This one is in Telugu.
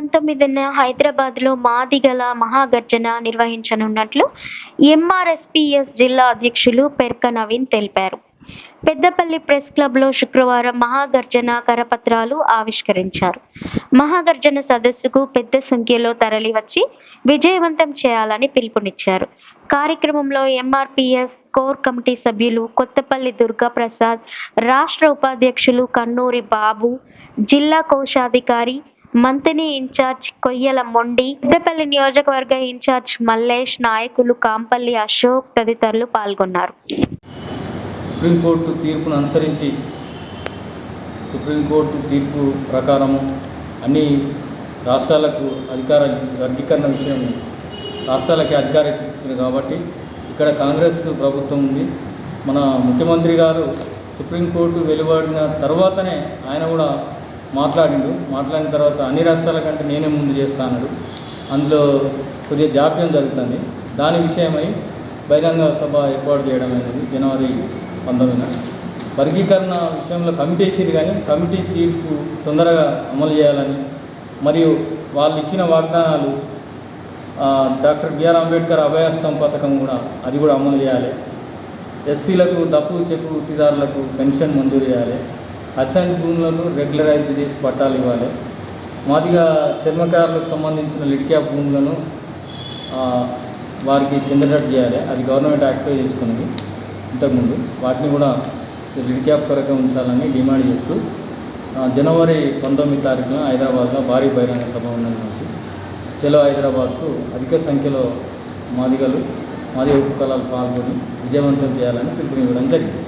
19న హైదరాబాద్‌లో మాదిగల మహాగర్జన నిర్వహించనున్నట్లు ఎంఆర్ఎస్‌పీఎస్ జిల్లా అధ్యక్షులు పెర్క నవీన్ తెలిపారు. పెద్దపల్లి ప్రెస్ క్లబ్‌లో శుక్రవారం మహాగర్జన కరపత్రాలు ఆవిష్కరించారు. మహాగర్జన సదస్సుకు పెద్ద సంఖ్యలో తరలివచ్చి విజయవంతం చేయాలని పిలుపునిచ్చారు. కార్యక్రమంలో ఎంఆర్‌పీఎస్ కోర్ కమిటీ సభ్యులు కొత్తపల్లి దుర్గాప్రసాద్, రాష్ట్ర ఉపాధ్యక్షులు కన్నూరి బాబు, జిల్లా కోశాధికారి, మంథని ఇన్ఛార్జ్ కొయ్యల మొండి, పెద్దపల్లి నియోజకవర్గ ఇన్ఛార్జ్ మల్లేష్, నాయకులు కాంపల్లి అశోక్ తదితరులు పాల్గొన్నారు. సుప్రీంకోర్టు తీర్పును అనుసరించి సుప్రీంకోర్టు తీర్పు ప్రకారము అన్ని రాష్ట్రాలకు అధికార వర్గీకరణ విషయం రాష్ట్రాలకే అధికారం ఇచ్చింది కాబట్టి ఇక్కడ కాంగ్రెస్ ప్రభుత్వం ఉంది. మన ముఖ్యమంత్రి గారు సుప్రీంకోర్టు వెలువడిన తర్వాతనే ఆయన కూడా మాట్లాడిన తర్వాత అన్ని రాష్ట్రాల కంటే నేనే ముందు చేస్తా అన్నాడు. అందులో కొద్దిగా జాప్యం జరుగుతుంది. దాని విషయమై బహిరంగ సభ ఏర్పాటు చేయడం అనేది జనవరి 19న వర్గీకరణ విషయంలో కమిటీ వేసింది, కానీ కమిటీ తీర్పు తొందరగా అమలు చేయాలని, మరియు వాళ్ళు ఇచ్చిన వాగ్దానాలు డాక్టర్ బిఆర్ అంబేద్కర్ అభయహస్తం పథకం కూడా అది కూడా అమలు చేయాలి. ఎస్సీలకు దప్పు చెక్కు వృత్తిదారులకు పెన్షన్ మంజూరు చేయాలి. అసైన్ భూములకు రెగ్యులరైజ్ చేసి పట్టాలు ఇవ్వాలి. మాదిగా చర్మకారులకు సంబంధించిన లిడ్ క్యాప్ భూములను వారికి చెందేటట్టు చేయాలి. అది గవర్నమెంట్ యాక్టివ్ చేసుకున్నది ఇంతకుముందు. వాటిని కూడా లిడ్ క్యాప్ కొరకే ఉంచాలని డిమాండ్ చేస్తూ జనవరి 19 తారీఖున హైదరాబాద్లో భారీ బహిరంగ సభ ఉన్నది. చలో హైదరాబాద్కు అధిక సంఖ్యలో మాదిగ ఉపకులాలు పాల్గొని విజయవంతం చేయాలని పిలుపునివ్వడం జరిగింది.